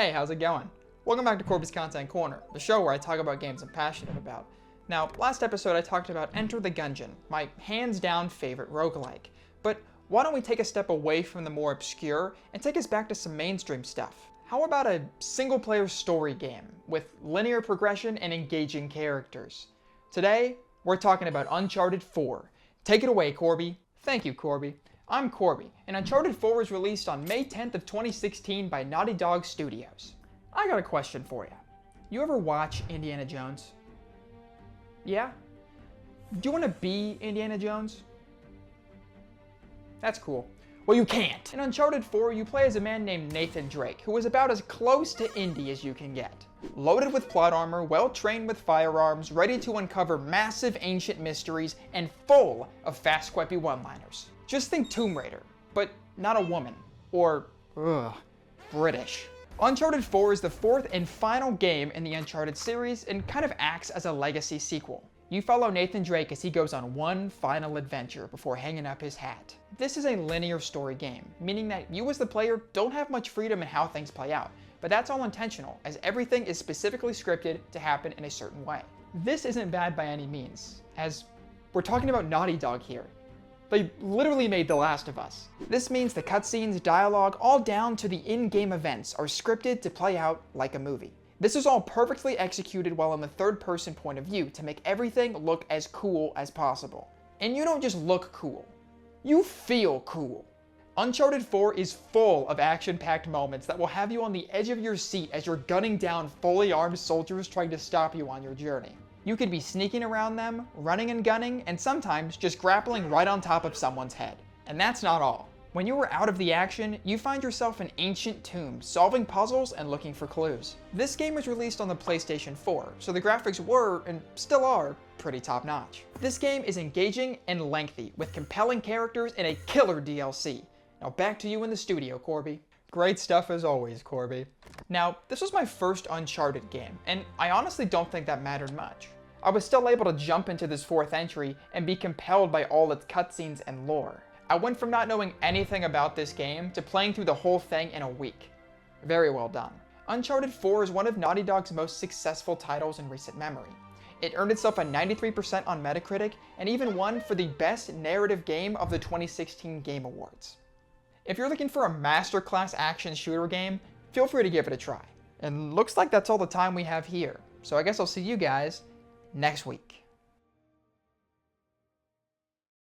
Hey, how's it going? Welcome back to Corby's Content Corner, the show where I talk about games I'm passionate about. Now, last episode I talked about Enter the Gungeon, my hands-down favorite roguelike. But why don't we take a step away from the more obscure and take us back to some mainstream stuff? How about a single-player story game with linear progression and engaging characters? Today, we're talking about Uncharted 4. Take it away, Corby. Thank you, Corby. I'm Corby, and Uncharted 4 was released on May 10th of 2016 by Naughtydog Studios. I got a question for you. You ever watch Indiana Jones? Yeah? Do you want to be Indiana Jones? That's cool. Well, you can't! In Uncharted 4, you play as a man named Nathan Drake, who is about as close to Indy as you can get. Loaded with plot armor, well-trained with firearms, ready to uncover massive ancient mysteries, and full of fast, quippy one-liners. Just think Tomb Raider, but not a woman. Or, British. Uncharted 4 is the fourth and final game in the Uncharted series and kind of acts as a legacy sequel. You follow Nathan Drake as he goes on one final adventure before hanging up his hat. This is a linear story game, meaning that you as the player don't have much freedom in how things play out, but that's all intentional, as everything is specifically scripted to happen in a certain way. This isn't bad by any means, as we're talking about Naughtydog here. They literally made The Last of Us. This means the cutscenes, dialogue, all down to the in-game events are scripted to play out like a movie. This is all perfectly executed while in the third-person point of view to make everything look as cool as possible. And you don't just look cool, you feel cool. Uncharted 4 is full of action-packed moments that will have you on the edge of your seat as you're gunning down fully armed soldiers trying to stop you on your journey. You could be sneaking around them, running and gunning, and sometimes just grappling right on top of someone's head. And that's not all. When you are out of the action, you find yourself in ancient tombs, solving puzzles and looking for clues. This game was released on the PlayStation 4, so the graphics were, and still are, pretty top-notch. This game is engaging and lengthy, with compelling characters and a killer DLC. Now back to you in the studio, Corby. Great stuff as always, Corby. Now, this was my first Uncharted game, and I honestly don't think that mattered much. I was still able to jump into this fourth entry and be compelled by all its cutscenes and lore. I went from not knowing anything about this game to playing through the whole thing in a week. Very well done. Uncharted 4 is one of Naughty Dog's most successful titles in recent memory. It earned itself a 93% on Metacritic and even won for the best narrative game of the 2016 Game Awards. If you're looking for a masterclass action shooter game, feel free to give it a try. And looks like that's all the time we have here, so I guess I'll see you guys next week.